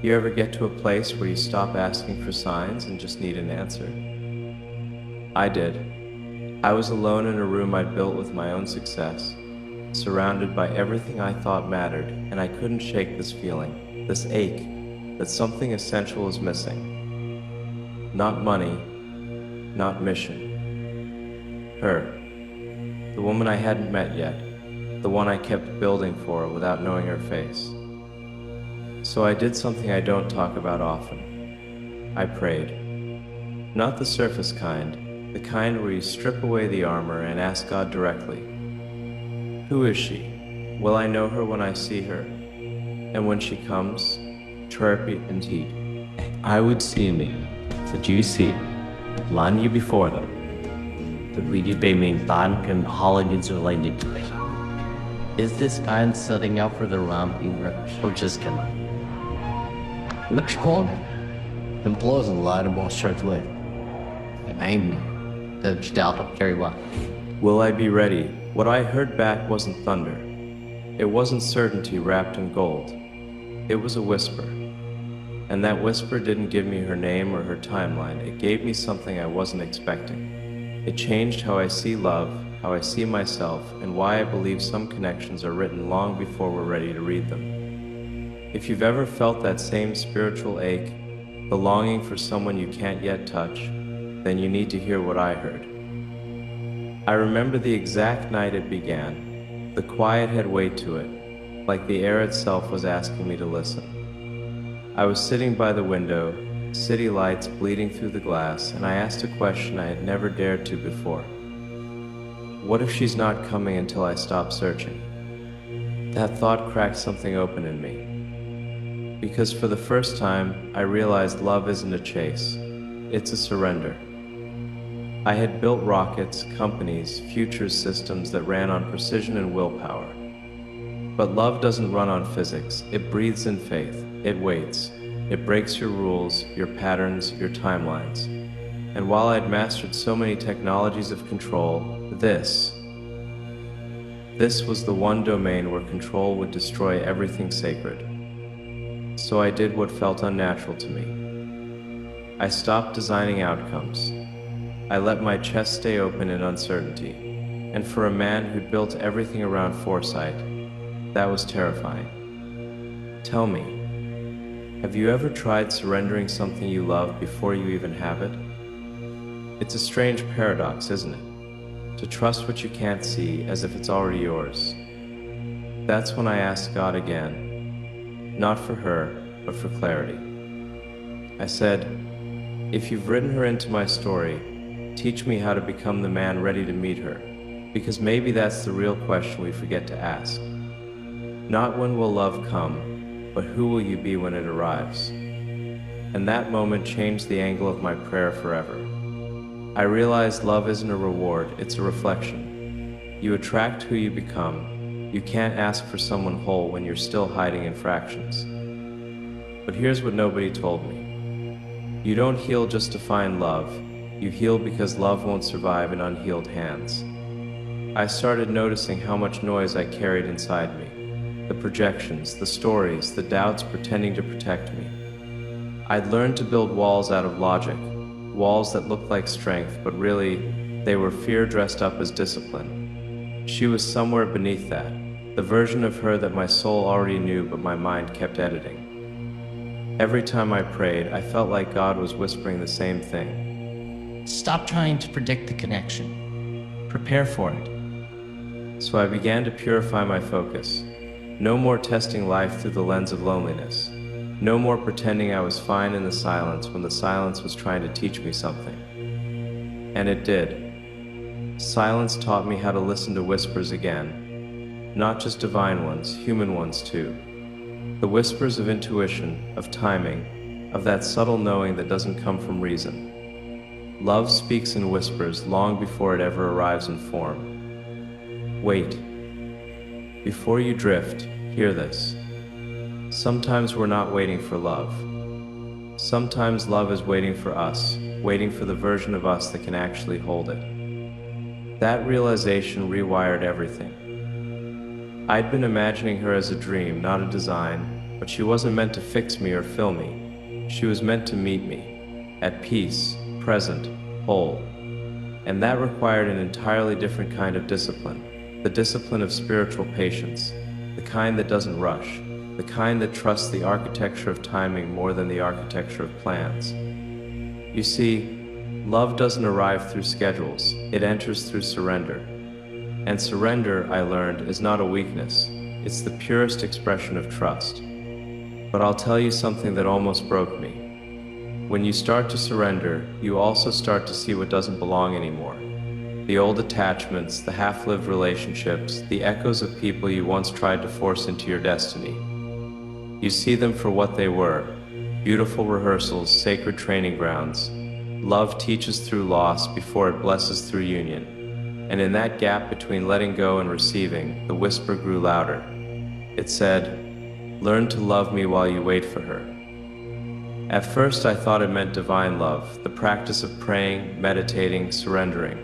You ever get to a place where you stop asking for signs and just need an answer? I did. I was alone in a room I'd built with my own success, surrounded by everything I thought mattered, and I couldn't shake this feeling, this ache, that something essential was missing. Not money, not mission. Her. The woman I hadn't met yet, the one I kept building for without knowing her face. So I did something I don't talk about often. I prayed. Not the surface kind, the kind where you strip away the armor and ask God directly. Who is she? Will I know her when I see her? And when she comes, Therapy indeed. I would see me, så du ser, land you before them. But we did be mean thank and holidays related to it. Is this kind setting up for the ramping or just gonna? Looks cold. Employs a lot of more shortly. And I'm the doubt of very well. Will I be ready? What I heard back wasn't thunder. It wasn't certainty wrapped in gold. It was a whisper. And that whisper didn't give me her name or her timeline. It gave me something I wasn't expecting. It changed how I see love, how I see myself, and why I believe some connections are written long before we're ready to read them. If you've ever felt that same spiritual ache, the longing for someone you can't yet touch, then you need to hear what I heard. I remember the exact night it began. The quiet had weight to it, like the air itself was asking me to listen. I was sitting by the window, city lights bleeding through the glass, and I asked a question I had never dared to before. What if she's not coming until I stop searching? That thought cracked something open in me. Because for the first time, I realized love isn't a chase, it's a surrender. I had built rockets, companies, futures systems that ran on precision and willpower. But love doesn't run on physics, it breathes in faith. It waits. It breaks your rules, your patterns, your timelines. And while I'd mastered so many technologies of control, this was the one domain where control would destroy everything sacred. So I did what felt unnatural to me. I stopped designing outcomes. I let my chest stay open in uncertainty. And for a man who'd built everything around foresight, that was terrifying. Tell me, have you ever tried surrendering something you love before you even have it? It's a strange paradox, isn't it? To trust what you can't see as if it's already yours. That's when I asked God again, not for her, but for clarity. I said, if you've written her into my story, teach me how to become the man ready to meet her, because maybe that's the real question we forget to ask. Not when will love come, but who will you be when it arrives? And that moment changed the angle of my prayer forever. I realized love isn't a reward, it's a reflection. You attract who you become. You can't ask for someone whole when you're still hiding in fractions. But here's what nobody told me. You don't heal just to find love. You heal because love won't survive in unhealed hands. I started noticing how much noise I carried inside me. The projections, the stories, the doubts pretending to protect me. I'd learned to build walls out of logic, walls that looked like strength, but really, they were fear dressed up as discipline. She was somewhere beneath that, the version of her that my soul already knew but my mind kept editing. Every time I prayed, I felt like God was whispering the same thing. Stop trying to predict the connection. Prepare for it. So I began to purify my focus. No more testing life through the lens of loneliness. No more pretending I was fine in the silence when the silence was trying to teach me something. And it did. Silence taught me how to listen to whispers again. Not just divine ones, human ones too. The whispers of intuition, of timing, of that subtle knowing that doesn't come from reason. Love speaks in whispers long before it ever arrives in form. Wait. Before you drift, hear this. Sometimes we're not waiting for love. Sometimes love is waiting for us, waiting for the version of us that can actually hold it. That realization rewired everything. I'd been imagining her as a dream, not a design, but she wasn't meant to fix me or fill me. She was meant to meet me, at peace, present, whole. And that required an entirely different kind of discipline, the discipline of spiritual patience, the kind that doesn't rush, the kind that trusts the architecture of timing more than the architecture of plans. You see, love doesn't arrive through schedules, it enters through surrender. And surrender, I learned, is not a weakness, it's the purest expression of trust. But I'll tell you something that almost broke me. When you start to surrender, you also start to see what doesn't belong anymore. The old attachments, the half-lived relationships, the echoes of people you once tried to force into your destiny. You see them for what they were, beautiful rehearsals, sacred training grounds. Love teaches through loss before it blesses through union. And in that gap between letting go and receiving, the whisper grew louder. It said, "Learn to love me while you wait for her." At first I thought it meant divine love, the practice of praying, meditating, surrendering.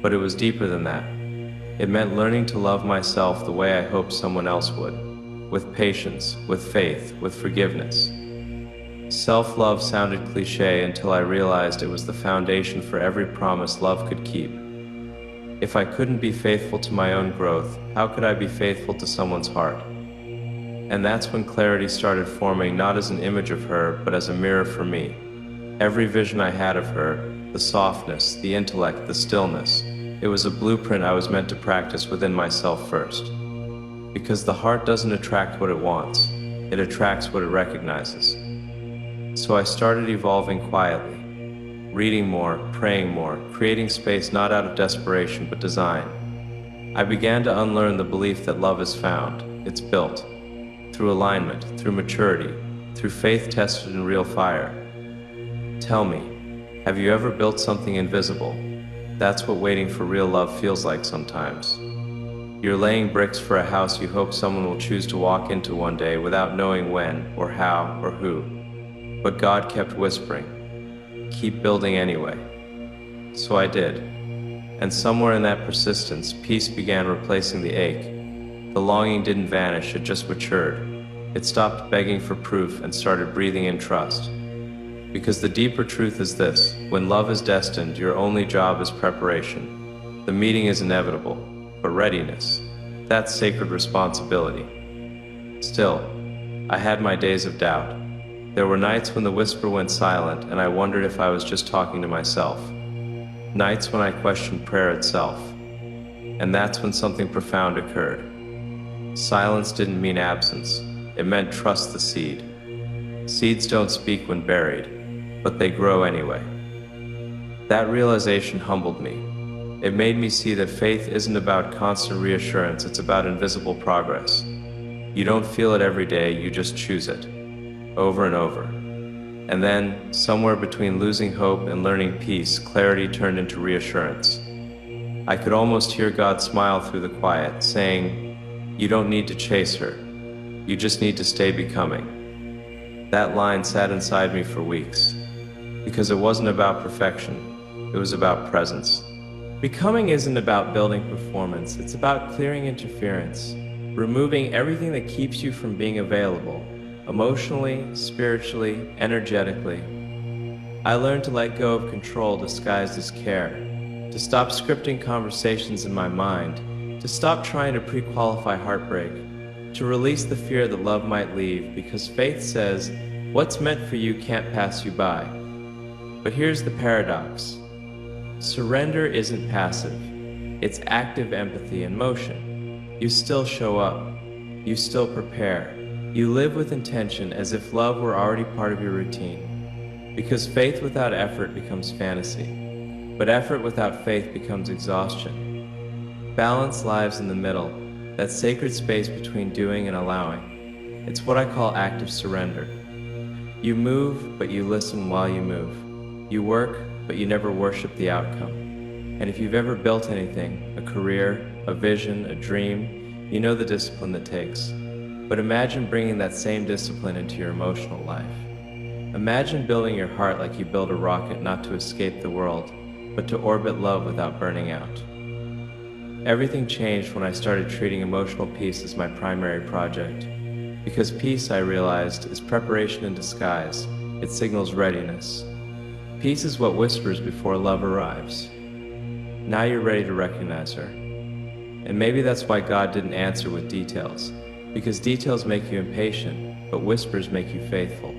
But it was deeper than that. It meant learning to love myself the way I hoped someone else would, with patience, with faith, with forgiveness. Self-love sounded cliché until I realized it was the foundation for every promise love could keep. If I couldn't be faithful to my own growth, how could I be faithful to someone's heart? And that's when clarity started forming, not as an image of her, but as a mirror for me. Every vision I had of her, the softness, the intellect, the stillness, it was a blueprint I was meant to practice within myself first. Because the heart doesn't attract what it wants, it attracts what it recognizes. So I started evolving quietly, reading more, praying more, creating space not out of desperation but design. I began to unlearn the belief that love is found, it's built. Through alignment, through maturity, through faith tested in real fire. Tell me, have you ever built something invisible? That's what waiting for real love feels like sometimes. You're laying bricks for a house you hope someone will choose to walk into one day without knowing when, or how, or who. But God kept whispering, keep building anyway. So I did. And somewhere in that persistence, peace began replacing the ache. The longing didn't vanish, it just matured. It stopped begging for proof and started breathing in trust. Because the deeper truth is this: when love is destined, your only job is preparation. The meeting is inevitable, but readiness, that's sacred responsibility. Still, I had my days of doubt. There were nights when the whisper went silent and I wondered if I was just talking to myself. Nights when I questioned prayer itself. And that's when something profound occurred. Silence didn't mean absence, it meant trust the seed. Seeds don't speak when buried, but they grow anyway. That realization humbled me. It made me see that faith isn't about constant reassurance, it's about invisible progress. You don't feel it every day, you just choose it, over and over. And then, somewhere between losing hope and learning peace, clarity turned into reassurance. I could almost hear God smile through the quiet, saying, "You don't need to chase her. You just need to stay becoming." That line sat inside me for weeks, because it wasn't about perfection, it was about presence. Becoming isn't about building performance, it's about clearing interference, removing everything that keeps you from being available, emotionally, spiritually, energetically. I learned to let go of control disguised as care, to stop scripting conversations in my mind, to stop trying to pre-qualify heartbreak, to release the fear that love might leave, because faith says, what's meant for you can't pass you by. But here's the paradox. Surrender isn't passive. It's active empathy in motion. You still show up. You still prepare. You live with intention as if love were already part of your routine. Because faith without effort becomes fantasy. But effort without faith becomes exhaustion. Balance lies in the middle, that sacred space between doing and allowing. It's what I call active surrender. You move, but you listen while you move. You work, but you never worship the outcome. And if you've ever built anything, a career, a vision, a dream, you know the discipline that takes. But imagine bringing that same discipline into your emotional life. Imagine building your heart like you build a rocket not to escape the world, but to orbit love without burning out. Everything changed when I started treating emotional peace as my primary project. Because peace, I realized, is preparation in disguise. It signals readiness. Peace is what whispers before love arrives. Now you're ready to recognize her. And maybe that's why God didn't answer with details. Because details make you impatient, but whispers make you faithful.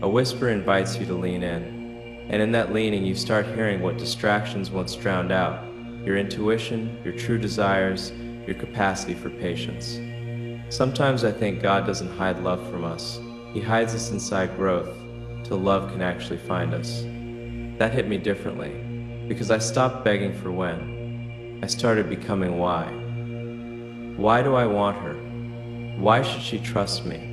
A whisper invites you to lean in. And in that leaning, you start hearing what distractions once drowned out: your intuition, your true desires, your capacity for patience. Sometimes I think God doesn't hide love from us. He hides us inside growth, till love can actually find us. That hit me differently, because I stopped begging for when. I started becoming why. Why do I want her? Why should she trust me?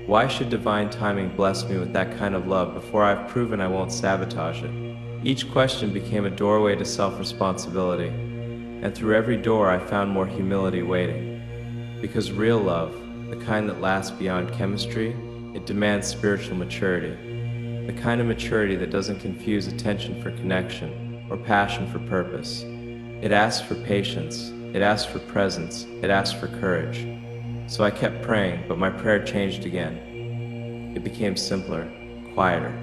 Why should divine timing bless me with that kind of love before I've proven I won't sabotage it? Each question became a doorway to self-responsibility, and through every door I found more humility waiting. Because real love, the kind that lasts beyond chemistry, it demands spiritual maturity. The kind of maturity that doesn't confuse attention for connection or passion for purpose. It asks for patience, it asks for presence, it asks for courage. So I kept praying, but my prayer changed again. It became simpler, quieter.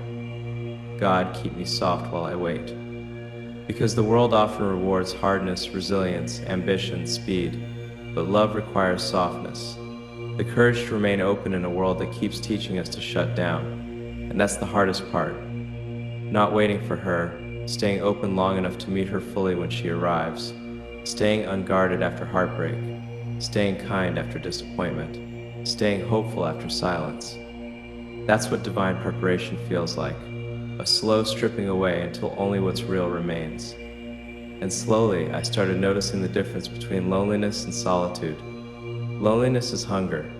God, keep me soft while I wait. Because the world often rewards hardness, resilience, ambition, speed, but love requires softness. The courage to remain open in a world that keeps teaching us to shut down. And that's the hardest part. Not waiting for her, staying open long enough to meet her fully when she arrives, staying unguarded after heartbreak, staying kind after disappointment, staying hopeful after silence. That's what divine preparation feels like, a slow stripping away until only what's real remains. And slowly, I started noticing the difference between loneliness and solitude. Loneliness is hunger.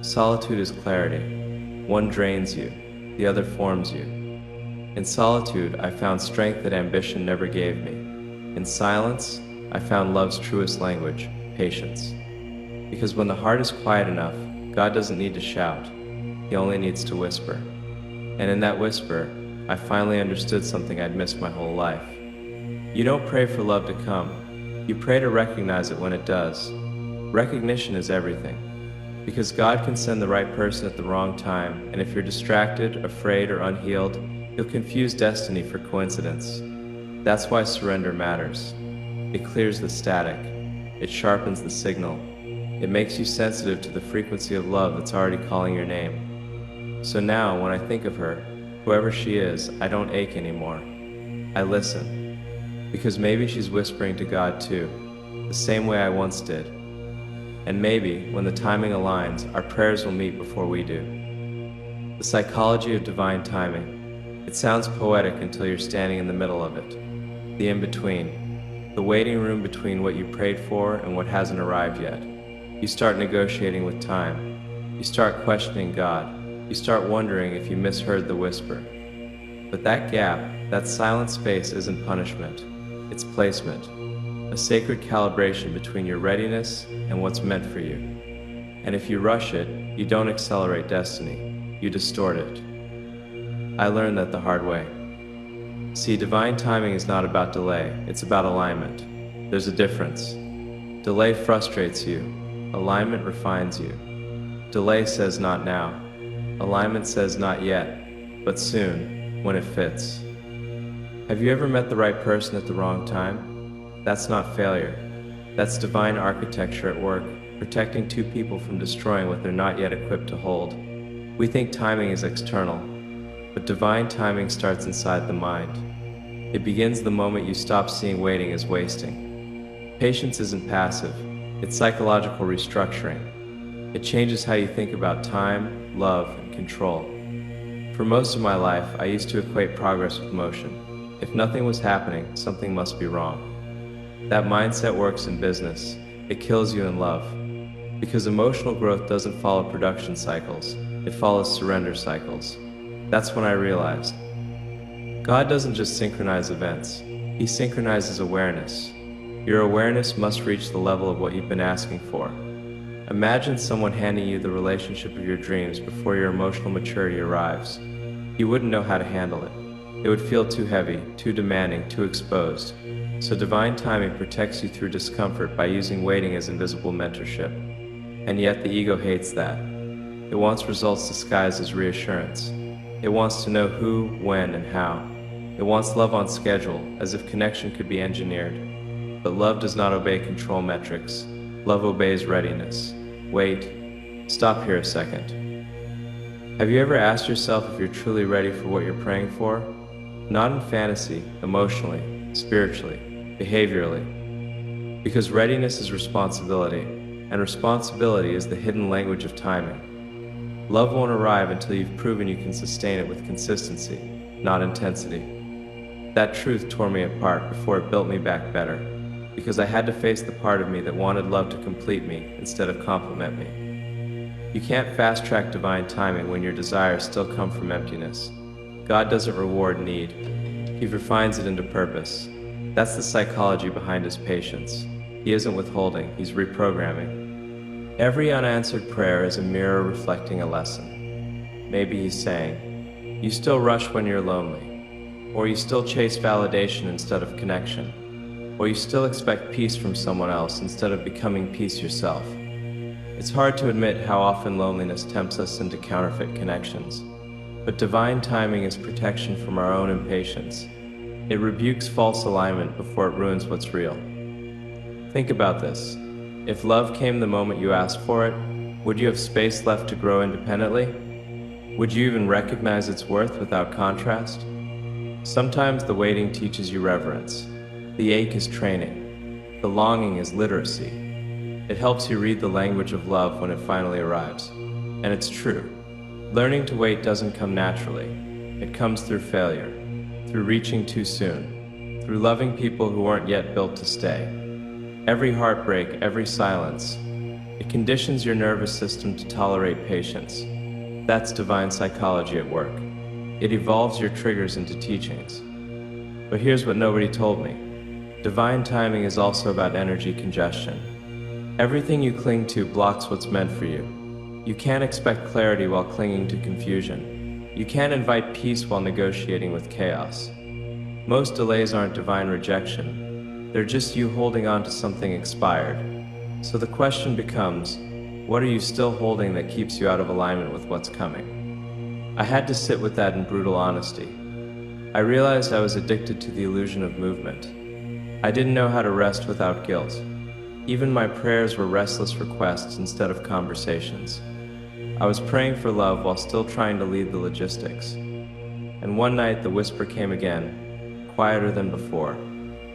Solitude is clarity. One drains you, the other forms you. In solitude, I found strength that ambition never gave me. In silence, I found love's truest language, patience. Because when the heart is quiet enough, God doesn't need to shout. He only needs to whisper. And in that whisper, I finally understood something I'd missed my whole life. You don't pray for love to come. You pray to recognize it when it does. Recognition is everything. Because God can send the right person at the wrong time, and if you're distracted, afraid, or unhealed, He'll confuse destiny for coincidence. That's why surrender matters. It clears the static. It sharpens the signal. It makes you sensitive to the frequency of love that's already calling your name. So now, when I think of her, whoever she is, I don't ache anymore. I listen. Because maybe she's whispering to God too, the same way I once did. And maybe, when the timing aligns, our prayers will meet before we do. The psychology of divine timing. It sounds poetic until you're standing in the middle of it. The in-between. The waiting room between what you prayed for and what hasn't arrived yet. You start negotiating with time. You start questioning God. You start wondering if you misheard the whisper. But that gap, that silent space isn't punishment. It's placement. A sacred calibration between your readiness and what's meant for you. And if you rush it, you don't accelerate destiny. You distort it. I learned that the hard way. See, divine timing is not about delay. It's about alignment. There's a difference. Delay frustrates you. Alignment refines you. Delay says not now. Alignment says not yet, but soon, when it fits. Have you ever met the right person at the wrong time? That's not failure. That's divine architecture at work, protecting two people from destroying what they're not yet equipped to hold. We think timing is external, but divine timing starts inside the mind. It begins the moment you stop seeing waiting as wasting. Patience isn't passive, it's psychological restructuring. It changes how you think about time, love, and control. For most of my life, I used to equate progress with motion. If nothing was happening, something must be wrong. That mindset works in business. It kills you in love. Because emotional growth doesn't follow production cycles. It follows surrender cycles. That's when I realized. God doesn't just synchronize events. He synchronizes awareness. Your awareness must reach the level of what you've been asking for. Imagine someone handing you the relationship of your dreams before your emotional maturity arrives. You wouldn't know how to handle it. It would feel too heavy, too demanding, too exposed. So divine timing protects you through discomfort by using waiting as invisible mentorship. And yet the ego hates that. It wants results disguised as reassurance. It wants to know who, when, and how. It wants love on schedule, as if connection could be engineered. But love does not obey control metrics. Love obeys readiness. Wait. Stop here a second. Have you ever asked yourself if you're truly ready for what you're praying for? Not in fantasy, emotionally, spiritually, behaviorally. Because readiness is responsibility, and responsibility is the hidden language of timing. Love won't arrive until you've proven you can sustain it with consistency, not intensity. That truth tore me apart before it built me back better, because I had to face the part of me that wanted love to complete me instead of complement me. You can't fast-track divine timing when your desires still come from emptiness. God doesn't reward need. He refines it into purpose. That's the psychology behind his patience. He isn't withholding, he's reprogramming. Every unanswered prayer is a mirror reflecting a lesson. Maybe he's saying, you still rush when you're lonely, or you still chase validation instead of connection, or you still expect peace from someone else instead of becoming peace yourself. It's hard to admit how often loneliness tempts us into counterfeit connections, but divine timing is protection from our own impatience. It rebukes false alignment before it ruins what's real. Think about this. If love came the moment you asked for it, would you have space left to grow independently? Would you even recognize its worth without contrast? Sometimes the waiting teaches you reverence. The ache is training. The longing is literacy. It helps you read the language of love when it finally arrives. And it's true. Learning to wait doesn't come naturally. It comes through failure, through reaching too soon, through loving people who aren't yet built to stay. Every heartbreak, every silence, it conditions your nervous system to tolerate patience. That's divine psychology at work. It evolves your triggers into teachings. But here's what nobody told me. Divine timing is also about energy congestion. Everything you cling to blocks what's meant for you. You can't expect clarity while clinging to confusion. You can't invite peace while negotiating with chaos. Most delays aren't divine rejection. They're just you holding on to something expired. So the question becomes, what are you still holding that keeps you out of alignment with what's coming? I had to sit with that in brutal honesty. I realized I was addicted to the illusion of movement. I didn't know how to rest without guilt. Even my prayers were restless requests instead of conversations. I was praying for love while still trying to lead the logistics. And one night the whisper came again, quieter than before.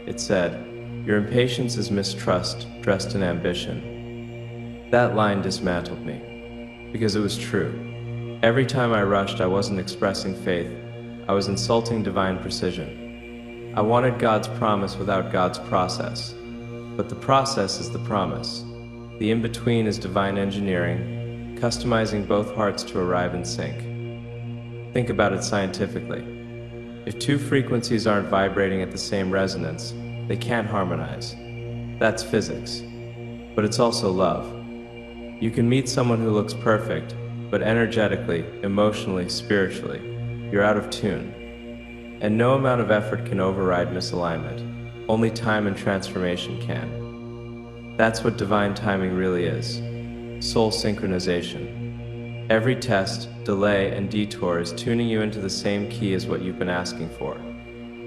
It said, your impatience is mistrust dressed in ambition. That line dismantled me, because it was true. Every time I rushed, I wasn't expressing faith. I was insulting divine precision. I wanted God's promise without God's process. But the process is the promise. The in-between is divine engineering, customizing both hearts to arrive in sync. Think about it scientifically. If two frequencies aren't vibrating at the same resonance, they can't harmonize. That's physics. But it's also love. You can meet someone who looks perfect, but energetically, emotionally, spiritually, you're out of tune. And no amount of effort can override misalignment. Only time and transformation can. That's what divine timing really is. Soul synchronization. Every test, delay, and detour is tuning you into the same key as what you've been asking for.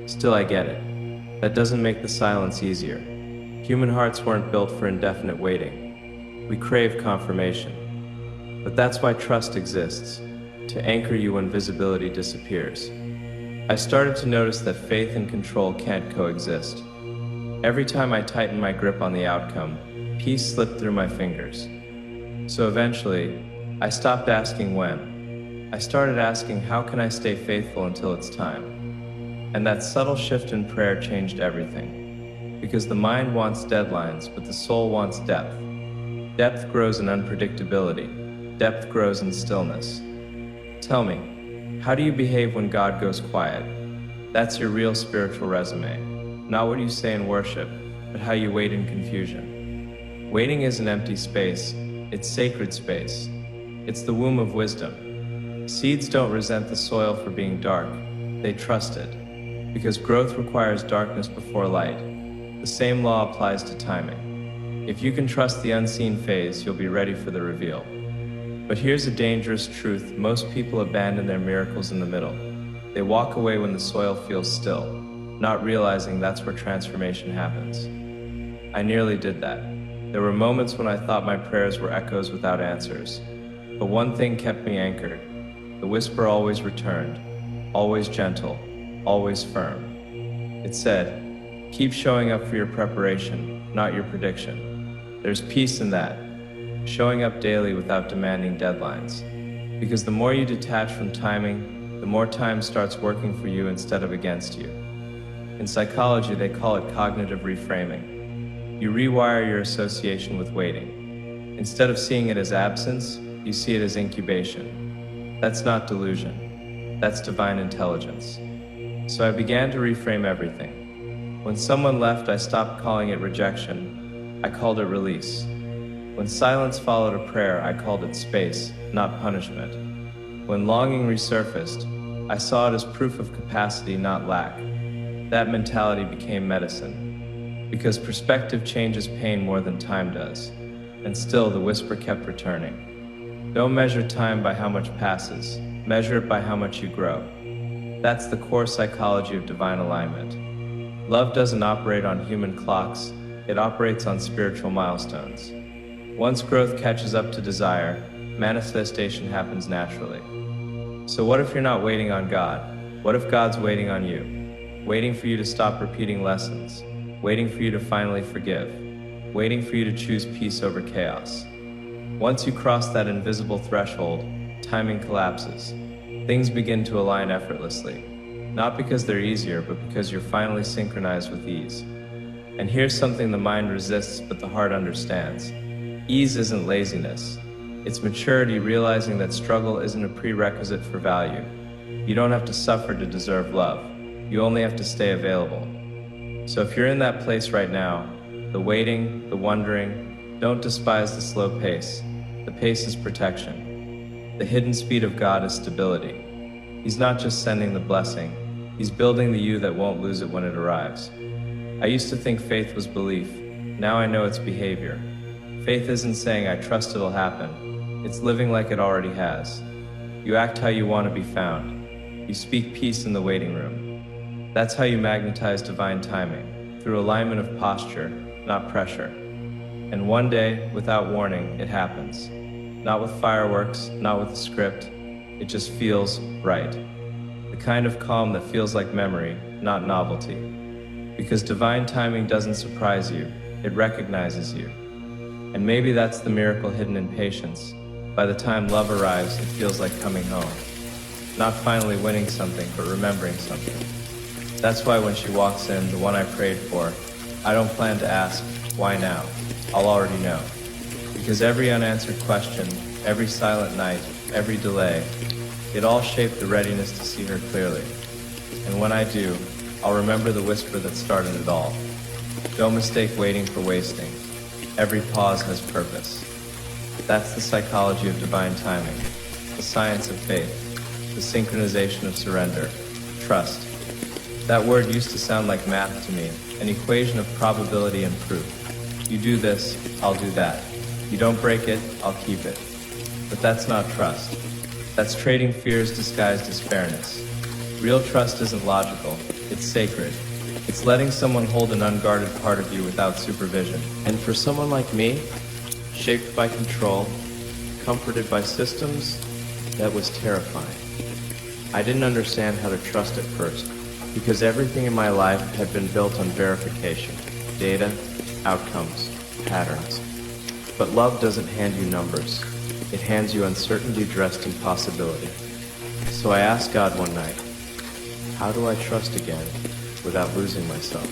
Still, I get it. That doesn't make the silence easier. Human hearts weren't built for indefinite waiting. We crave confirmation. But that's why trust exists, to anchor you when visibility disappears. I started to notice that faith and control can't coexist. Every time I tightened my grip on the outcome, peace slipped through my fingers. So eventually, I stopped asking when. I started asking, how can I stay faithful until it's time? And that subtle shift in prayer changed everything. Because the mind wants deadlines, but the soul wants depth. Depth grows in unpredictability. Depth grows in stillness. Tell me, how do you behave when God goes quiet? That's your real spiritual resume. Not what you say in worship, but how you wait in confusion. Waiting isn't empty space, it's sacred space. It's the womb of wisdom. Seeds don't resent the soil for being dark, they trust it. Because growth requires darkness before light. The same law applies to timing. If you can trust the unseen phase, you'll be ready for the reveal. But here's a dangerous truth: most people abandon their miracles in the middle. They walk away when the soil feels still, not realizing that's where transformation happens. I nearly did that. There were moments when I thought my prayers were echoes without answers. But one thing kept me anchored. The whisper always returned, always gentle, always firm. It said, "Keep showing up for your preparation, not your prediction." There's peace in that, showing up daily without demanding deadlines. Because the more you detach from timing, the more time starts working for you instead of against you. In psychology, they call it cognitive reframing. You rewire your association with waiting. Instead of seeing it as absence, you see it as incubation. That's not delusion. That's divine intelligence. So I began to reframe everything. When someone left, I stopped calling it rejection. I called it release. When silence followed a prayer, I called it space, not punishment. When longing resurfaced, I saw it as proof of capacity, not lack. That mentality became medicine. Because perspective changes pain more than time does. And still, the whisper kept returning. Don't measure time by how much passes. Measure it by how much you grow. That's the core psychology of divine alignment. Love doesn't operate on human clocks. It operates on spiritual milestones. Once growth catches up to desire, manifestation happens naturally. So what if you're not waiting on God? What if God's waiting on you? Waiting for you to stop repeating lessons. Waiting for you to finally forgive. Waiting for you to choose peace over chaos. Once you cross that invisible threshold, timing collapses. Things begin to align effortlessly. Not because they're easier, but because you're finally synchronized with ease. And here's something the mind resists, but the heart understands. Ease isn't laziness. It's maturity, realizing that struggle isn't a prerequisite for value. You don't have to suffer to deserve love. You only have to stay available. So if you're in that place right now, the waiting, the wondering, don't despise the slow pace. The pace is protection. The hidden speed of God is stability. He's not just sending the blessing, He's building the you that won't lose it when it arrives. I used to think faith was belief. Now I know it's behavior. Faith isn't saying I trust it'll happen. It's living like it already has. You act how you want to be found. You speak peace in the waiting room. That's how you magnetize divine timing, through alignment of posture, not pressure. And one day, without warning, it happens. Not with fireworks, not with a script. It just feels right. The kind of calm that feels like memory, not novelty. Because divine timing doesn't surprise you, it recognizes you. And maybe that's the miracle hidden in patience. By the time love arrives, it feels like coming home. Not finally winning something, but remembering something. That's why when she walks in, the one I prayed for, I don't plan to ask, why now? I'll already know. Because every unanswered question, every silent night, every delay, it all shaped the readiness to see her clearly. And when I do, I'll remember the whisper that started it all. Don't mistake waiting for wasting. Every pause has purpose. That's the psychology of divine timing, the science of faith, the synchronization of surrender, trust. That word used to sound like math to me, an equation of probability and proof. You do this, I'll do that. You don't break it, I'll keep it. But that's not trust. That's trading fears disguised as fairness. Real trust isn't logical, it's sacred. It's letting someone hold an unguarded part of you without supervision. And for someone like me, shaped by control, comforted by systems, that was terrifying. I didn't understand how to trust at first, because everything in my life had been built on verification, data, outcomes, patterns. But love doesn't hand you numbers. It hands you uncertainty dressed in possibility. So I asked God one night, how do I trust again without losing myself?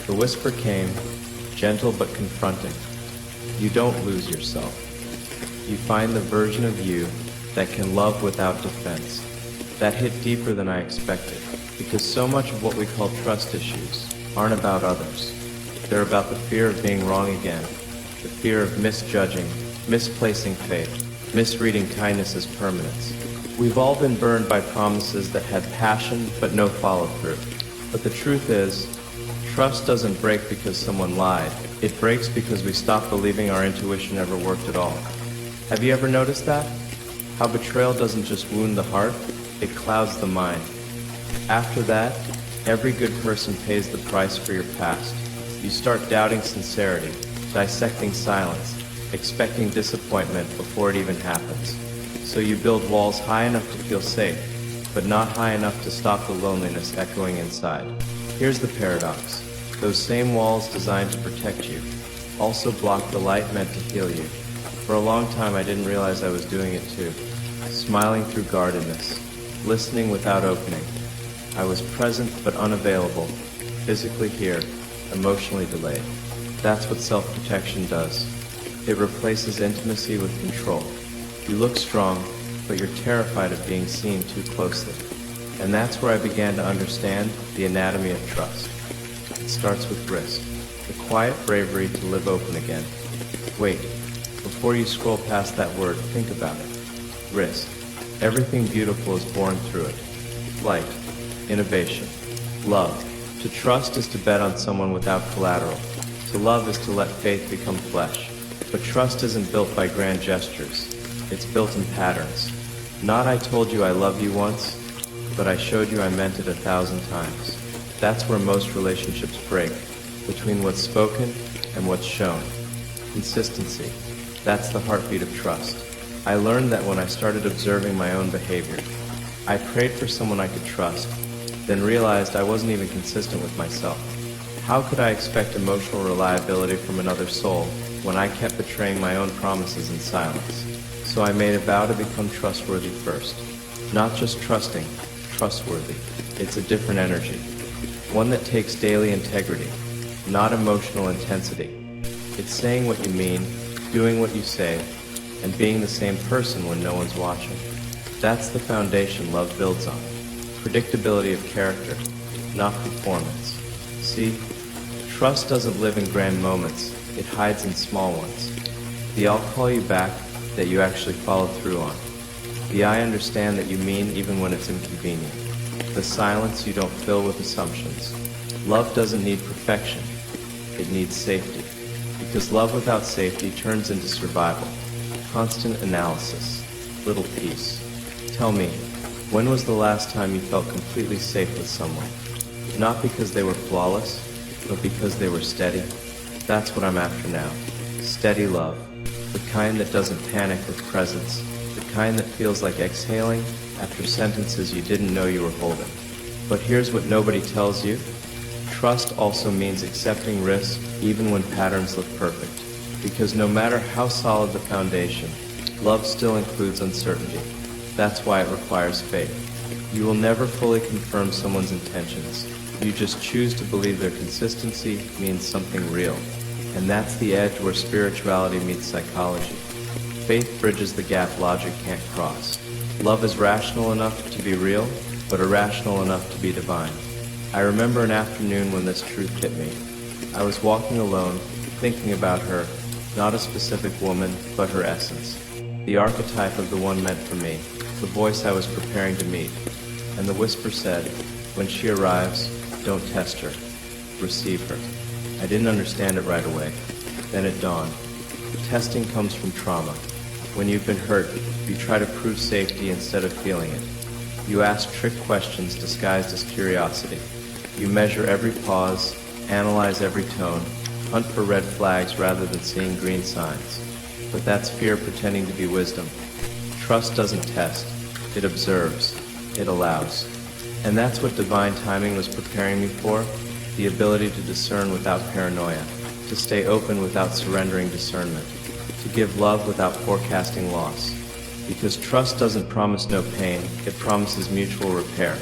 The whisper came, gentle but confronting. You don't lose yourself. You find the version of you that can love without defense. That hit deeper than I expected, because so much of what we call trust issues aren't about others. They're about the fear of being wrong again, the fear of misjudging, misplacing faith, misreading kindness as permanence. We've all been burned by promises that had passion but no follow-through. But the truth is, trust doesn't break because someone lied. It breaks because we stop believing our intuition ever worked at all. Have you ever noticed that? How betrayal doesn't just wound the heart, it clouds the mind. After that, every good person pays the price for your past. You start doubting sincerity, dissecting silence, expecting disappointment before it even happens. So you build walls high enough to feel safe, but not high enough to stop the loneliness echoing inside. Here's the paradox. Those same walls designed to protect you also block the light meant to heal you. For a long time I didn't realize I was doing it too. Smiling through guardedness, listening without opening. I was present but unavailable, physically here, emotionally delayed. That's what self-protection does. It replaces intimacy with control. You look strong, but you're terrified of being seen too closely. And that's where I began to understand the anatomy of trust. It starts with risk, the quiet bravery to live open again. Wait, before you scroll past that word, think about it. Risk. Everything beautiful is born through it. Light, innovation, love. To trust is to bet on someone without collateral. To love is to let faith become flesh. But trust isn't built by grand gestures. It's built in patterns. Not I told you I love you once, but I showed you I meant it 1,000 times. That's where most relationships break, between what's spoken and what's shown. Consistency. That's the heartbeat of trust. I learned that when I started observing my own behavior. I prayed for someone I could trust, then realized I wasn't even consistent with myself. How could I expect emotional reliability from another soul when I kept betraying my own promises in silence? So I made a vow to become trustworthy first. Not just trusting, trustworthy. It's a different energy. One that takes daily integrity, not emotional intensity. It's saying what you mean, doing what you say, and being the same person when no one's watching. That's the foundation love builds on. Predictability of character, not performance. See, trust doesn't live in grand moments, it hides in small ones. The I'll call you back that you actually follow through on. The I understand that you mean even when it's inconvenient. The silence you don't fill with assumptions. Love doesn't need perfection, it needs safety. Because love without safety turns into survival. Constant analysis, little peace. Tell me, when was the last time you felt completely safe with someone? Not because they were flawless, but because they were steady. That's what I'm after now. Steady love. The kind that doesn't panic with presence. The kind that feels like exhaling after sentences you didn't know you were holding. But here's what nobody tells you. Trust also means accepting risk even when patterns look perfect. Because no matter how solid the foundation, love still includes uncertainty. That's why it requires faith. You will never fully confirm someone's intentions. You just choose to believe their consistency means something real. And that's the edge where spirituality meets psychology. Faith bridges the gap logic can't cross. Love is rational enough to be real, but irrational enough to be divine. I remember an afternoon when this truth hit me. I was walking alone, thinking about her, not a specific woman, but her essence. The archetype of the one meant for me, the voice I was preparing to meet. And the whisper said, when she arrives, don't test her, receive her. I didn't understand it right away. Then it dawned. Testing comes from trauma. When you've been hurt, you try to prove safety instead of feeling it. You ask trick questions disguised as curiosity. You measure every pause, analyze every tone, hunt for red flags rather than seeing green signs. But that's fear pretending to be wisdom. Trust doesn't test, it observes, it allows. And that's what divine timing was preparing me for, the ability to discern without paranoia, to stay open without surrendering discernment, to give love without forecasting loss. Because trust doesn't promise no pain, it promises mutual repair.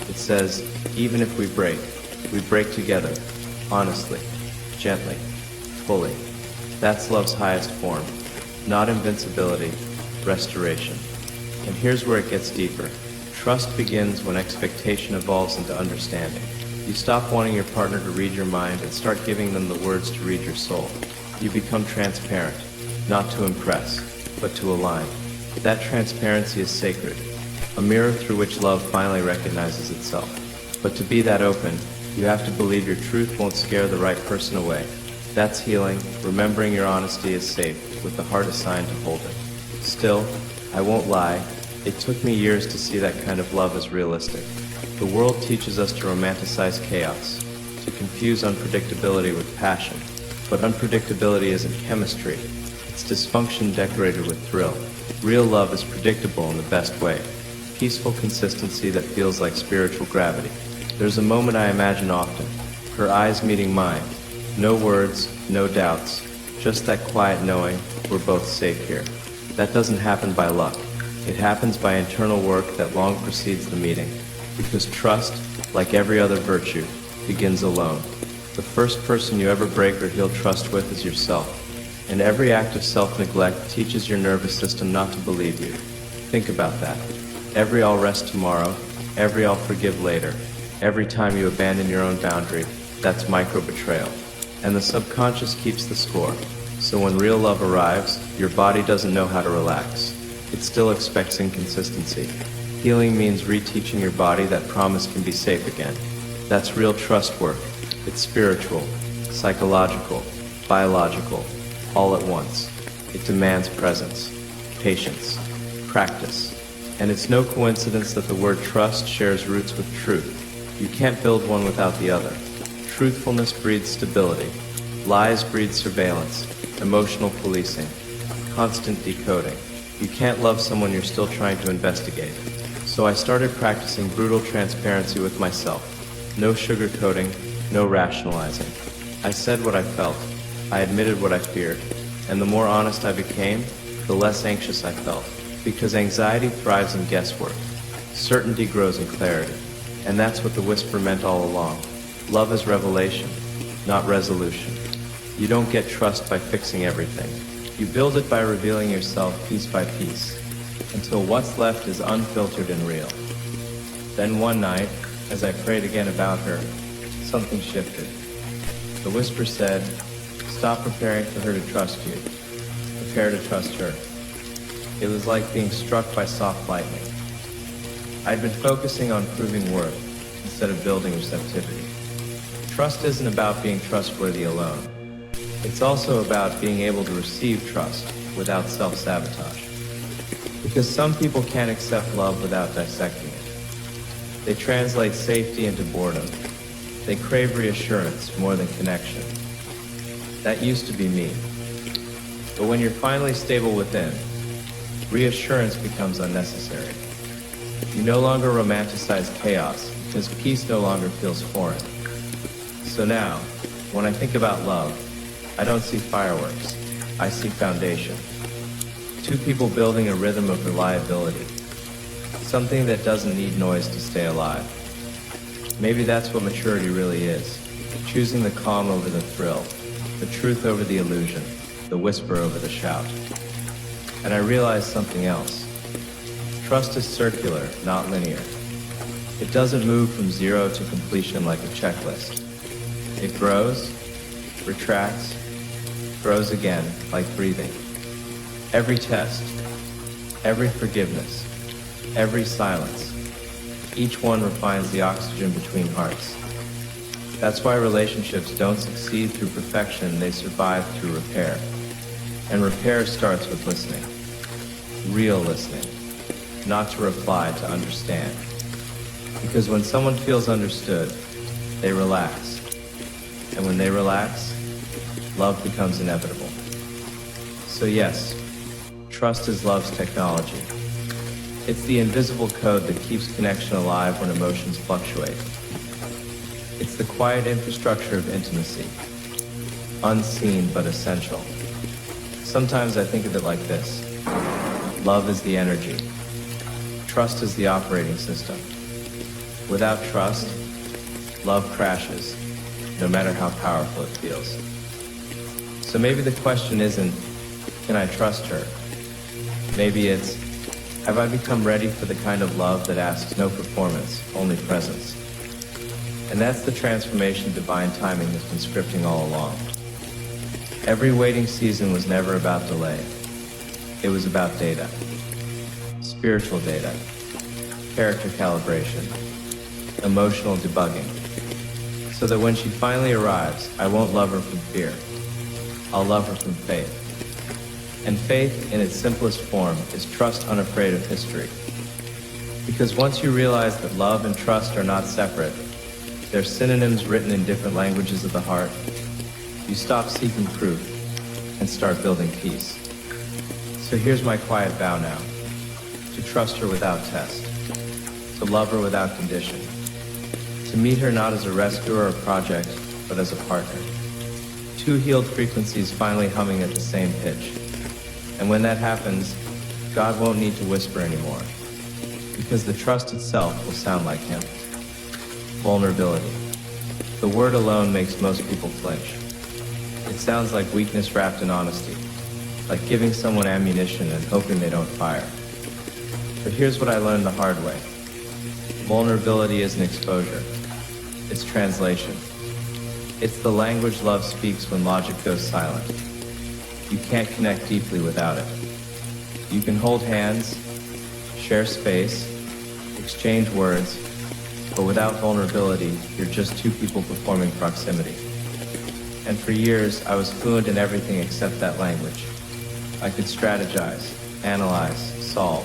It says, even if we break together, honestly, gently, fully. That's love's highest form, not invincibility, restoration. And here's where it gets deeper. Trust begins when expectation evolves into understanding. You stop wanting your partner to read your mind and start giving them the words to read your soul. You become transparent, not to impress, but to align. That transparency is sacred, a mirror through which love finally recognizes itself. But to be that open, you have to believe your truth won't scare the right person away. That's healing, remembering your honesty is safe, with the heart assigned to hold it. Still, I won't lie, it took me years to see that kind of love as realistic. The world teaches us to romanticize chaos, to confuse unpredictability with passion. But unpredictability isn't chemistry. It's dysfunction decorated with thrill. Real love is predictable in the best way. Peaceful consistency that feels like spiritual gravity. There's a moment I imagine often. Her eyes meeting mine. No words, no doubts. Just that quiet knowing we're both safe here. That doesn't happen by luck. It happens by internal work that long precedes the meeting. Because trust, like every other virtue, begins alone. The first person you ever break or heal trust with is yourself. And every act of self-neglect teaches your nervous system not to believe you. Think about that. Every I'll rest tomorrow, every I'll forgive later, every time you abandon your own boundary, that's micro-betrayal. And the subconscious keeps the score. So when real love arrives, your body doesn't know how to relax. It still expects inconsistency. Healing means reteaching your body that promise can be safe again. That's real trust work. It's spiritual, psychological, biological, all at once. It demands presence, patience, practice. And it's no coincidence that the word trust shares roots with truth. You can't build one without the other. Truthfulness breeds stability. Lies breed surveillance, emotional policing, constant decoding. You can't love someone you're still trying to investigate. So I started practicing brutal transparency with myself. No sugarcoating, no rationalizing. I said what I felt. I admitted what I feared. And the more honest I became, the less anxious I felt. Because anxiety thrives in guesswork. Certainty grows in clarity. And that's what the whisper meant all along. Love is revelation, not resolution. You don't get trust by fixing everything. You build it by revealing yourself piece by piece, until what's left is unfiltered and real. Then one night, as I prayed again about her, something shifted. The whisper said, stop preparing for her to trust you. Prepare to trust her. It was like being struck by soft lightning. I'd been focusing on proving worth instead of building receptivity. Trust isn't about being trustworthy alone. It's also about being able to receive trust without self-sabotage. Because some people can't accept love without dissecting it. They translate safety into boredom. They crave reassurance more than connection. That used to be me. But when you're finally stable within, reassurance becomes unnecessary. You no longer romanticize chaos because peace no longer feels foreign. So now, when I think about love, I don't see fireworks. I see foundation. Two people building a rhythm of reliability. Something that doesn't need noise to stay alive. Maybe that's what maturity really is. Choosing the calm over the thrill, the truth over the illusion, the whisper over the shout. And I realized something else. Trust is circular, not linear. It doesn't move from zero to completion like a checklist. It grows, retracts, grows again, like breathing. Every test, every forgiveness, every silence, each one refines the oxygen between hearts. That's why relationships don't succeed through perfection, they survive through repair. And repair starts with listening. Real listening. Not to reply, to understand. Because when someone feels understood, they relax. And when they relax, love becomes inevitable. So yes, trust is love's technology. It's the invisible code that keeps connection alive when emotions fluctuate. It's the quiet infrastructure of intimacy, unseen but essential. Sometimes I think of it like this. Love is the energy. Trust is the operating system. Without trust, love crashes, no matter how powerful it feels. So maybe the question isn't, can I trust her? Maybe it's, have I become ready for the kind of love that asks no performance, only presence? And that's the transformation divine timing has been scripting all along. Every waiting season was never about delay. It was about data. Spiritual data. Character calibration. Emotional debugging. So that when she finally arrives, I won't love her from fear. I'll love her from faith. And faith, in its simplest form, is trust unafraid of history. Because once you realize that love and trust are not separate, they're synonyms written in different languages of the heart, you stop seeking proof and start building peace. So here's my quiet vow now: to trust her without test, to love her without condition, to meet her not as a rescuer or project, but as a partner. Two healed frequencies finally humming at the same pitch. And when that happens, God won't need to whisper anymore, because the trust itself will sound like Him. Vulnerability. The word alone makes most people flinch. It sounds like weakness wrapped in honesty, like giving someone ammunition and hoping they don't fire. But here's what I learned the hard way. Vulnerability isn't exposure. It's translation. It's the language love speaks when logic goes silent. You can't connect deeply without it. You can hold hands, share space, exchange words, but without vulnerability, you're just two people performing proximity. And for years, I was fluent in everything except that language. I could strategize, analyze, solve.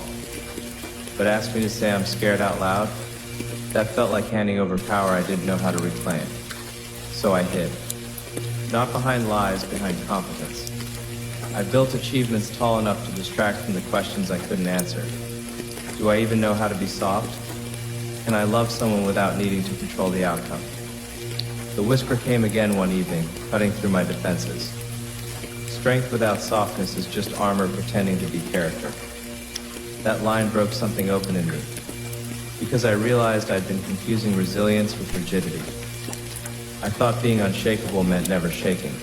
But ask me to say I'm scared out loud, that felt like handing over power I didn't know how to reclaim. So I hid. Not behind lies, behind competence. I built achievements tall enough to distract from the questions I couldn't answer. Do I even know how to be soft? Can I love someone without needing to control the outcome? The whisper came again one evening, cutting through my defenses. Strength without softness is just armor pretending to be character. That line broke something open in me, because I realized I'd been confusing resilience with rigidity. I thought being unshakable meant never shaking.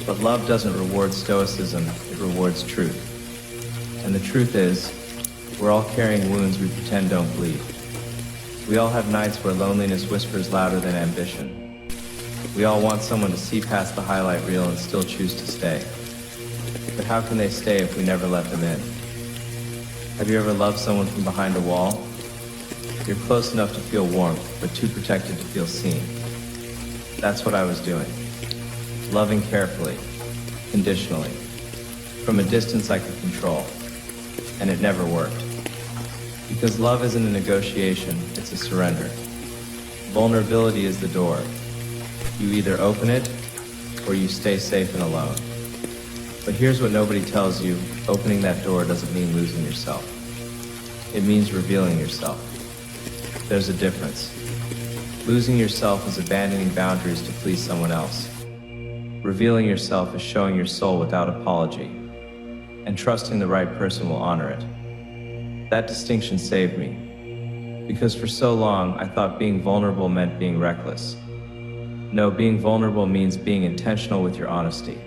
But love doesn't reward stoicism, it rewards truth. And the truth is, we're all carrying wounds we pretend don't bleed. We all have nights where loneliness whispers louder than ambition. We all want someone to see past the highlight reel and still choose to stay. But how can they stay if we never let them in? Have you ever loved someone from behind a wall? You're close enough to feel warmth, but too protected to feel seen. That's what I was doing. Loving carefully, conditionally, from a distance I could control. And it never worked. Because love isn't a negotiation, it's a surrender. Vulnerability is the door. You either open it, or you stay safe and alone. But here's what nobody tells you: opening that door doesn't mean losing yourself. It means revealing yourself. There's a difference. Losing yourself is abandoning boundaries to please someone else. Revealing yourself is showing your soul without apology, and trusting the right person will honor it. That distinction saved me, because for so long I thought being vulnerable meant being reckless. No, being vulnerable means being intentional with your honesty.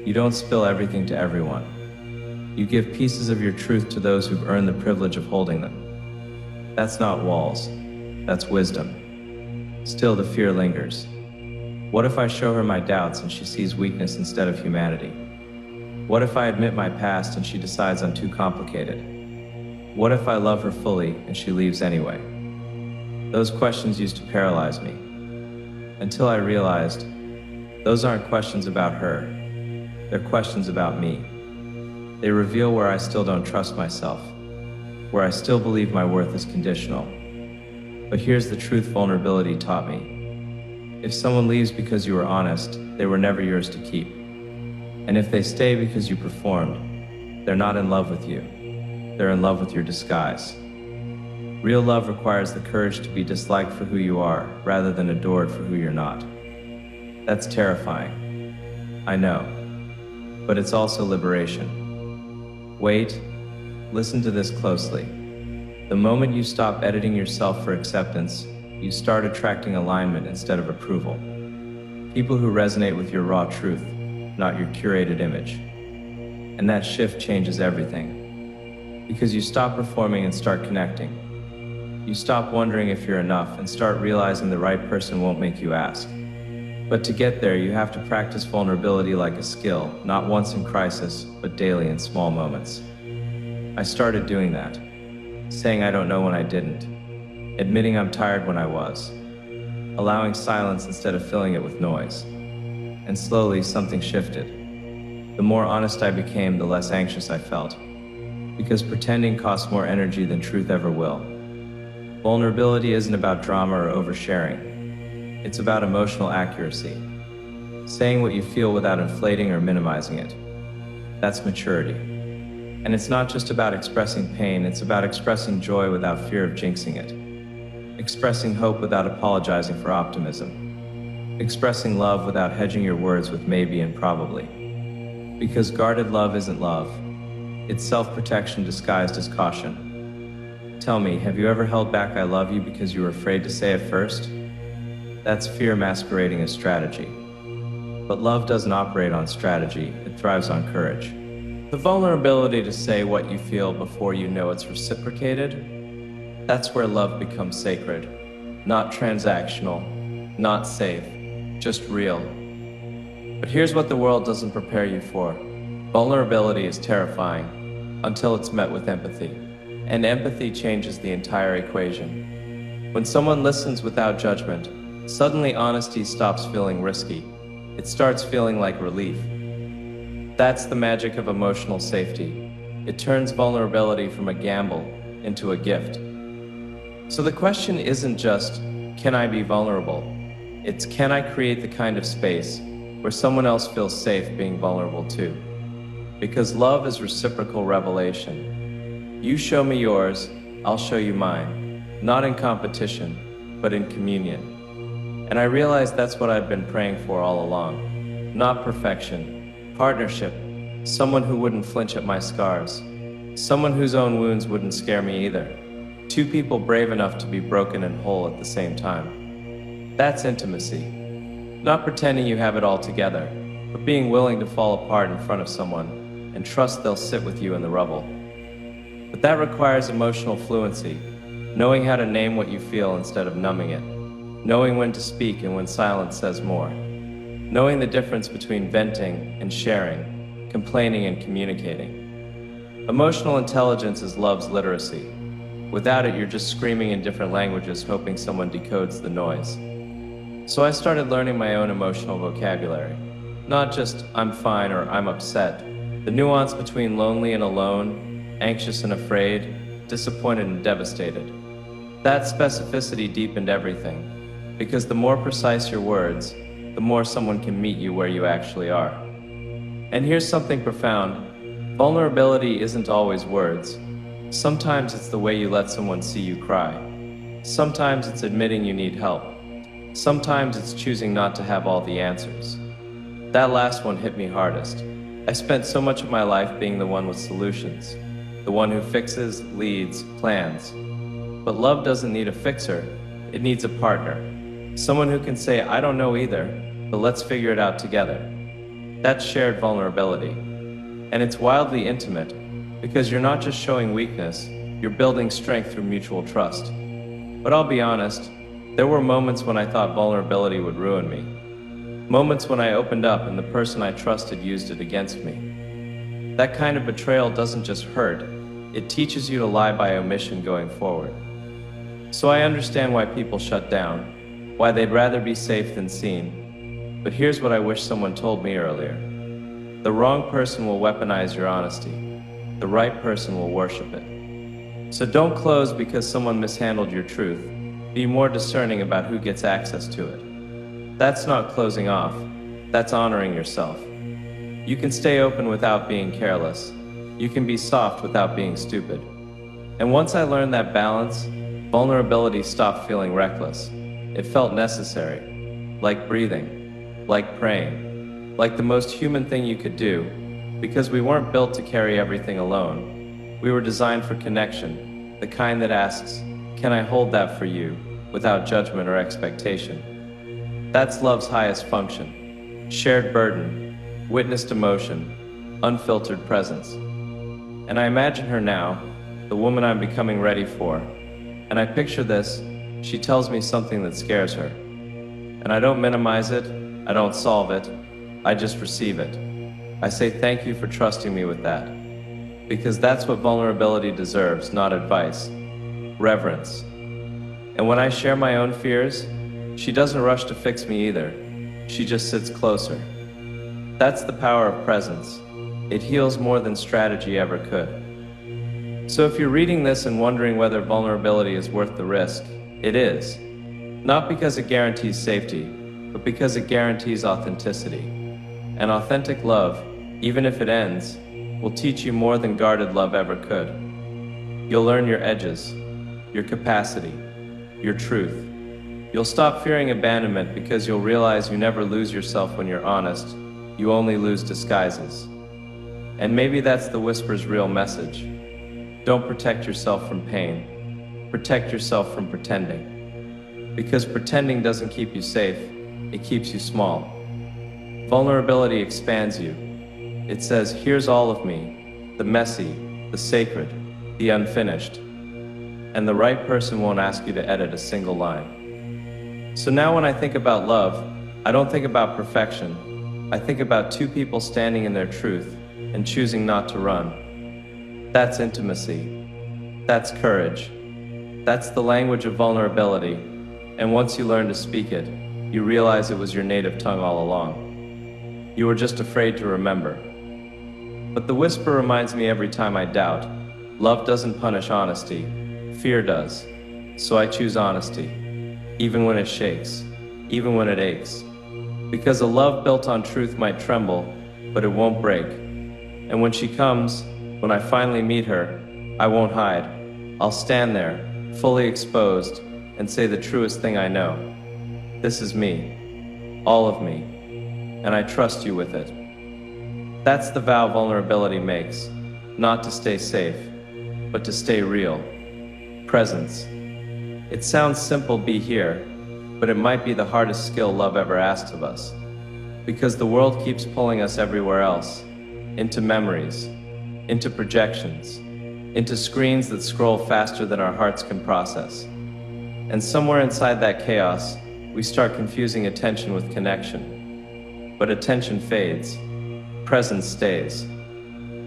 You don't spill everything to everyone. You give pieces of your truth to those who've earned the privilege of holding them. That's not walls, that's wisdom. Still, the fear lingers. What if I show her my doubts and she sees weakness instead of humanity? What if I admit my past and she decides I'm too complicated? What if I love her fully and she leaves anyway? Those questions used to paralyze me, until I realized those aren't questions about her, they're questions about me. They reveal where I still don't trust myself, where I still believe my worth is conditional. But here's the truth vulnerability taught me. If someone leaves because you were honest, they were never yours to keep. And if they stay because you performed, they're not in love with you. They're in love with your disguise. Real love requires the courage to be disliked for who you are, rather than adored for who you're not. That's terrifying. I know. But it's also liberation. Wait, listen to this closely. The moment you stop editing yourself for acceptance, you start attracting alignment instead of approval. People who resonate with your raw truth, not your curated image. And that shift changes everything. Because you stop performing and start connecting. You stop wondering if you're enough and start realizing the right person won't make you ask. But to get there, you have to practice vulnerability like a skill, not once in crisis, but daily in small moments. I started doing that, saying I don't know when I didn't. Admitting I'm tired when I was, allowing silence instead of filling it with noise. And slowly something shifted. The more honest I became, the less anxious I felt, because pretending costs more energy than truth ever will. Vulnerability isn't about drama or oversharing. It's about emotional accuracy. Saying what you feel without inflating or minimizing it. That's maturity. And it's not just about expressing pain, it's about expressing joy without fear of jinxing it. Expressing hope without apologizing for optimism. Expressing love without hedging your words with maybe and probably. Because guarded love isn't love. It's self-protection disguised as caution. Tell me, have you ever held back "I love you" because you were afraid to say it first? That's fear masquerading as strategy. But love doesn't operate on strategy, it thrives on courage. The vulnerability to say what you feel before you know it's reciprocated, that's where love becomes sacred. Not transactional, not safe, just real. But here's what the world doesn't prepare you for. Vulnerability is terrifying until it's met with empathy. And empathy changes the entire equation. When someone listens without judgment, suddenly honesty stops feeling risky. It starts feeling like relief. That's the magic of emotional safety. It turns vulnerability from a gamble into a gift. So the question isn't just, can I be vulnerable? It's, can I create the kind of space where someone else feels safe being vulnerable too? Because love is reciprocal revelation. You show me yours, I'll show you mine. Not in competition, but in communion. And I realized that's what I'd been praying for all along. Not perfection, partnership, someone who wouldn't flinch at my scars, someone whose own wounds wouldn't scare me either. Two people brave enough to be broken and whole at the same time. That's intimacy. Not pretending you have it all together, but being willing to fall apart in front of someone and trust they'll sit with you in the rubble. But that requires emotional fluency, knowing how to name what you feel instead of numbing it. Knowing when to speak and when silence says more. Knowing the difference between venting and sharing, complaining and communicating. Emotional intelligence is love's literacy. Without it, you're just screaming in different languages, hoping someone decodes the noise. So I started learning my own emotional vocabulary. Not just, I'm fine or I'm upset. The nuance between lonely and alone, anxious and afraid, disappointed and devastated. That specificity deepened everything. Because the more precise your words, the more someone can meet you where you actually are. And here's something profound. Vulnerability isn't always words. Sometimes it's the way you let someone see you cry. Sometimes it's admitting you need help. Sometimes it's choosing not to have all the answers. That last one hit me hardest. I spent so much of my life being the one with solutions. The one who fixes, leads, plans. But love doesn't need a fixer. It needs a partner. Someone who can say, I don't know either, but let's figure it out together. That's shared vulnerability. And it's wildly intimate, because you're not just showing weakness, you're building strength through mutual trust. But I'll be honest, there were moments when I thought vulnerability would ruin me. Moments when I opened up and the person I trusted used it against me. That kind of betrayal doesn't just hurt, it teaches you to lie by omission going forward. So I understand why people shut down, why they'd rather be safe than seen. But here's what I wish someone told me earlier. The wrong person will weaponize your honesty. The right person will worship it. So don't close because someone mishandled your truth. Be more discerning about who gets access to it. That's not closing off. That's honoring yourself. You can stay open without being careless. You can be soft without being stupid. And once I learned that balance, vulnerability stopped feeling reckless. It felt necessary, like breathing, like praying, like the most human thing you could do, because we weren't built to carry everything alone. We were designed for connection, the kind that asks, can I hold that for you, without judgment or expectation? That's love's highest function. Shared burden, witnessed emotion, unfiltered presence. And I imagine her now, the woman I'm becoming ready for, and I picture this. She tells me something that scares her. And I don't minimize it, I don't solve it, I just receive it. I say thank you for trusting me with that. Because that's what vulnerability deserves, not advice. Reverence. And when I share my own fears, she doesn't rush to fix me either. She just sits closer. That's the power of presence. It heals more than strategy ever could. So if you're reading this and wondering whether vulnerability is worth the risk, it is. Not because it guarantees safety, but because it guarantees authenticity. And authentic love, even if it ends, will teach you more than guarded love ever could. You'll learn your edges, your capacity, your truth. You'll stop fearing abandonment because you'll realize you never lose yourself when you're honest. You only lose disguises. And maybe that's the whisper's real message. Don't protect yourself from pain. Protect yourself from pretending. Because pretending doesn't keep you safe, it keeps you small. Vulnerability expands you. It says, here's all of me, the messy, the sacred, the unfinished. And the right person won't ask you to edit a single line. So now when I think about love, I don't think about perfection. I think about two people standing in their truth and choosing not to run. That's intimacy. That's courage. That's the language of vulnerability. And once you learn to speak it, you realize it was your native tongue all along. You were just afraid to remember. But the whisper reminds me every time I doubt. Love doesn't punish honesty. Fear does. So I choose honesty. Even when it shakes. Even when it aches. Because a love built on truth might tremble, but it won't break. And when she comes, when I finally meet her, I won't hide. I'll stand there, fully exposed, and say the truest thing I know. This is me. All of me. And I trust you with it. That's the vow vulnerability makes. Not to stay safe, but to stay real. Presence. It sounds simple, be here, but it might be the hardest skill love ever asked of us. Because the world keeps pulling us everywhere else. Into memories, into projections, into screens that scroll faster than our hearts can process. And somewhere inside that chaos, we start confusing attention with connection. But attention fades. Presence stays.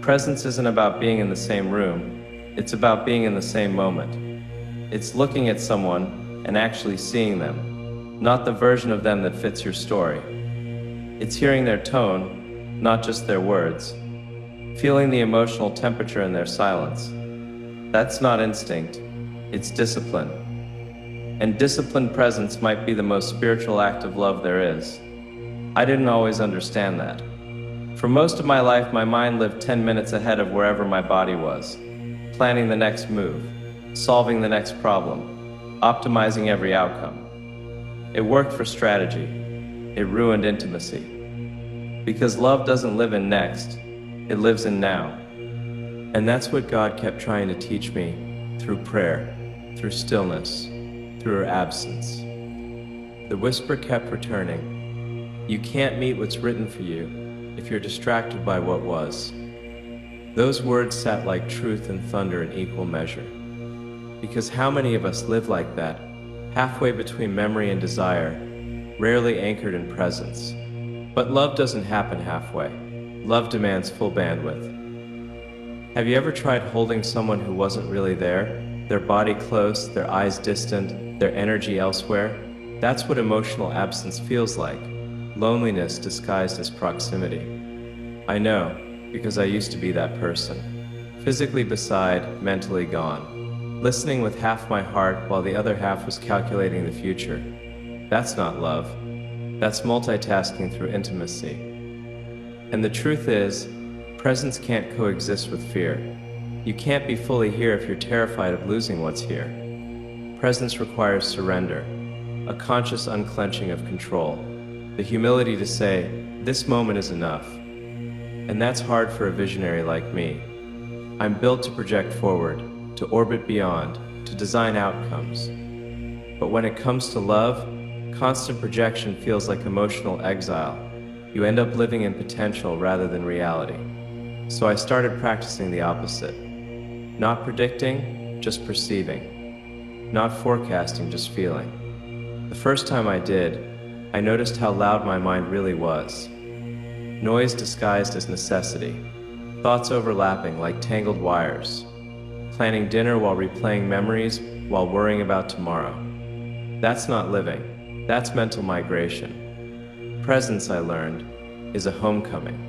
Presence isn't about being in the same room. It's about being in the same moment. It's looking at someone and actually seeing them, not the version of them that fits your story. It's hearing their tone, not just their words. Feeling the emotional temperature in their silence. That's not instinct, it's discipline. And disciplined presence might be the most spiritual act of love there is. I didn't always understand that. For most of my life, my mind lived 10 minutes ahead of wherever my body was, planning the next move, solving the next problem, optimizing every outcome. It worked for strategy. It ruined intimacy. Because love doesn't live in next, it lives in now. And that's what God kept trying to teach me through prayer, through stillness, through her absence. The whisper kept returning. You can't meet what's written for you if you're distracted by what was. Those words sat like truth and thunder in equal measure. Because how many of us live like that, halfway between memory and desire, rarely anchored in presence? But love doesn't happen halfway. Love demands full bandwidth. Have you ever tried holding someone who wasn't really there? Their body close, their eyes distant, their energy elsewhere? That's what emotional absence feels like. Loneliness disguised as proximity. I know, because I used to be that person. Physically beside, mentally gone. Listening with half my heart while the other half was calculating the future. That's not love. That's multitasking through intimacy. And the truth is, presence can't coexist with fear. You can't be fully here if you're terrified of losing what's here. Presence requires surrender, a conscious unclenching of control, the humility to say, this moment is enough. And that's hard for a visionary like me. I'm built to project forward, to orbit beyond, to design outcomes. But when it comes to love, constant projection feels like emotional exile. You end up living in potential rather than reality. So I started practicing the opposite. Not predicting, just perceiving. Not forecasting, just feeling. The first time I did, I noticed how loud my mind really was. Noise disguised as necessity. Thoughts overlapping like tangled wires. Planning dinner while replaying memories while worrying about tomorrow. That's not living. That's mental migration. Presence, I learned, is a homecoming.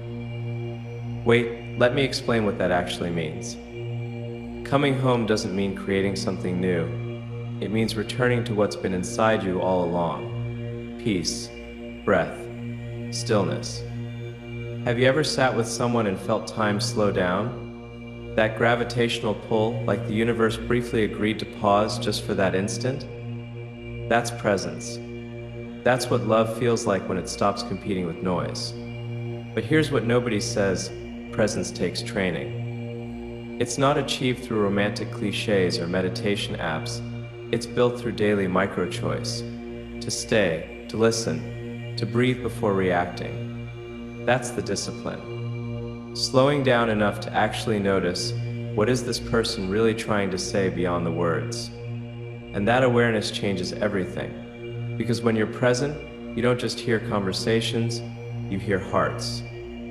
Wait, Let me explain what that actually means. Coming home doesn't mean creating something new. It means returning to what's been inside you all along. Peace, breath, stillness. Have you ever sat with someone and felt time slow down? That gravitational pull, like the universe briefly agreed to pause just for that instant? That's presence. That's what love feels like when it stops competing with noise. But here's what nobody says: presence takes training. It's not achieved through romantic cliches or meditation apps. It's built through daily micro-choice. To stay, to listen, to breathe before reacting. That's the discipline. Slowing down enough to actually notice, what is this person really trying to say beyond the words? And that awareness changes everything. Because when you're present, you don't just hear conversations, you hear hearts.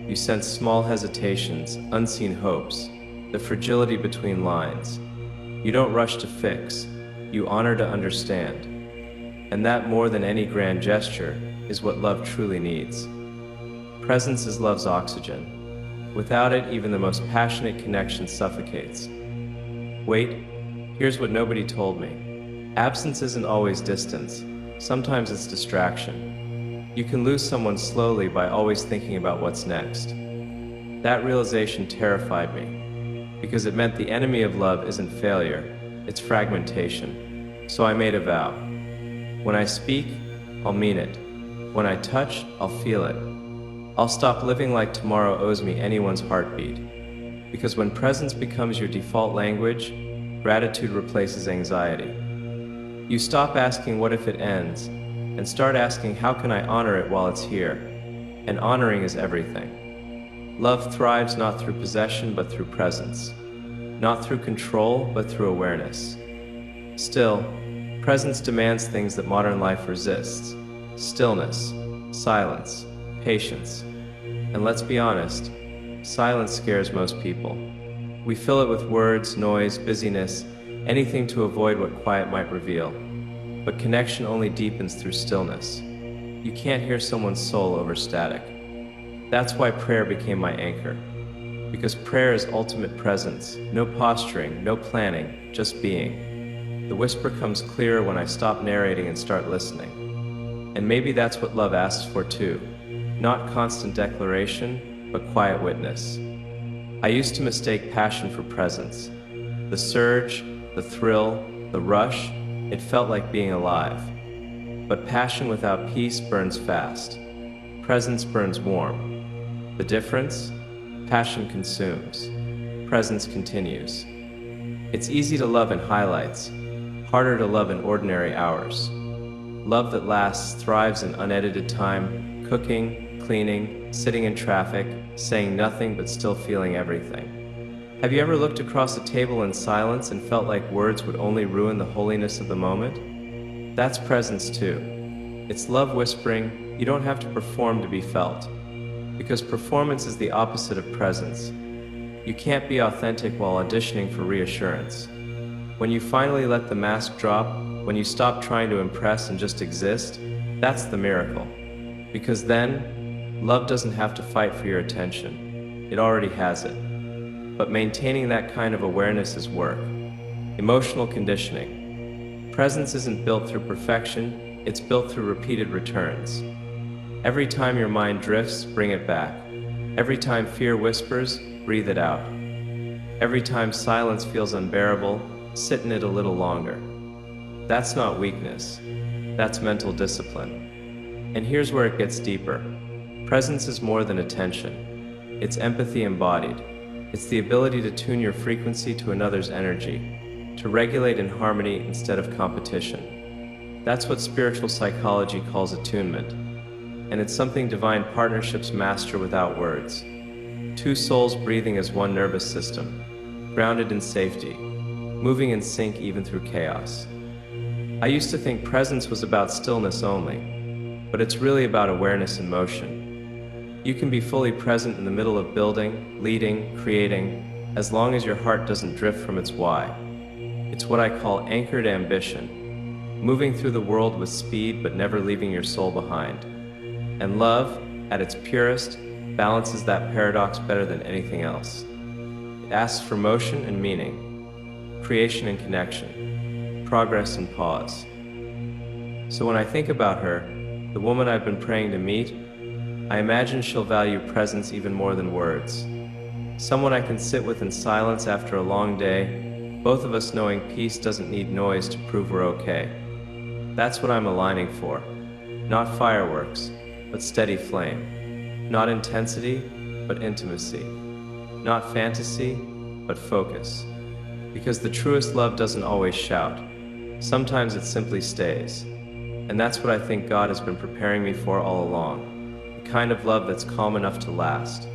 You sense small hesitations, unseen hopes, the fragility between lines. You don't rush to fix, you honor to understand. And that, more than any grand gesture, is what love truly needs. Presence is love's oxygen. Without it, even the most passionate connection suffocates. Wait, here's what nobody told me. Absence isn't always distance. Sometimes it's distraction. You can lose someone slowly by always thinking about what's next. That realization terrified me, because it meant the enemy of love isn't failure, it's fragmentation. So I made a vow. When I speak, I'll mean it. When I touch, I'll feel it. I'll stop living like tomorrow owes me anyone's heartbeat. Because when presence becomes your default language, gratitude replaces anxiety. You stop asking what if it ends, and start asking how can I honor it while it's here? And honoring is everything. Love thrives not through possession but through presence. Not through control but through awareness. Still, presence demands things that modern life resists. Stillness, silence, patience. And let's be honest, silence scares most people. We fill it with words, noise, busyness, anything to avoid what quiet might reveal. But connection only deepens through stillness. You can't hear someone's soul over static. That's why prayer became my anchor. Because prayer is ultimate presence, no posturing, no planning, just being. The whisper comes clearer when I stop narrating and start listening. And maybe that's what love asks for too. Not constant declaration, but quiet witness. I used to mistake passion for presence. The surge, the thrill, the rush, it felt like being alive. But passion without peace burns fast. Presence burns warm. The difference? Passion consumes. Presence continues. It's easy to love in highlights, harder to love in ordinary hours. Love that lasts thrives in unedited time, cooking, cleaning, sitting in traffic, saying nothing but still feeling everything. Have you ever looked across a table in silence and felt like words would only ruin the holiness of the moment? That's presence too. It's love whispering, you don't have to perform to be felt. Because performance is the opposite of presence. You can't be authentic while auditioning for reassurance. When you finally let the mask drop, when you stop trying to impress and just exist, that's the miracle. Because then, love doesn't have to fight for your attention. It already has it. But maintaining that kind of awareness is work. Emotional conditioning. Presence isn't built through perfection, it's built through repeated returns. Every time your mind drifts, bring it back. Every time fear whispers, breathe it out. Every time silence feels unbearable, sit in it a little longer. That's not weakness. That's mental discipline. And here's where it gets deeper. Presence is more than attention. It's empathy embodied. It's the ability to tune your frequency to another's energy, to regulate in harmony instead of competition. That's what spiritual psychology calls attunement. And it's something divine partnerships master without words. Two souls breathing as one nervous system, grounded in safety, moving in sync even through chaos. I used to think presence was about stillness only, but it's really about awareness in motion. You can be fully present in the middle of building, leading, creating, as long as your heart doesn't drift from its why. It's what I call anchored ambition, moving through the world with speed but never leaving your soul behind. And love, at its purest, balances that paradox better than anything else. It asks for motion and meaning, creation and connection, progress and pause. So when I think about her, the woman I've been praying to meet, I imagine she'll value presence even more than words. Someone I can sit with in silence after a long day, both of us knowing peace doesn't need noise to prove we're okay. That's what I'm aligning for. Not fireworks, but steady flame. Not intensity, but intimacy. Not fantasy, but focus. Because the truest love doesn't always shout. Sometimes it simply stays. And that's what I think God has been preparing me for all along. The kind of love that's calm enough to last.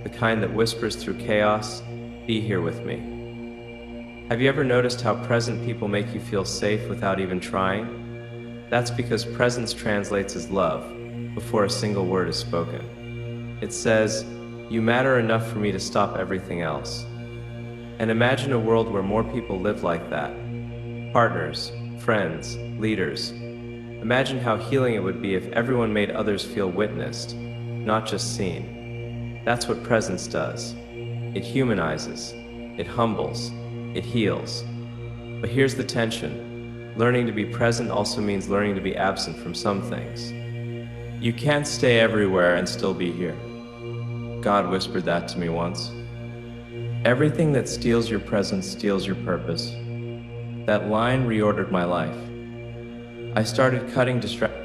The kind that whispers through chaos, "Be here with me." Have you ever noticed how present people make you feel safe without even trying? That's because presence translates as love, before a single word is spoken. It says, "You matter enough for me to stop everything else." And imagine a world where more people live like that. Partners, friends, leaders. Imagine how healing it would be if everyone made others feel witnessed, not just seen. That's what presence does. It humanizes, it humbles, it heals. But here's the tension. Learning to be present also means learning to be absent from some things. You can't stay everywhere and still be here. God whispered that to me once. Everything that steals your presence steals your purpose. That line reordered my life. I started cutting distractions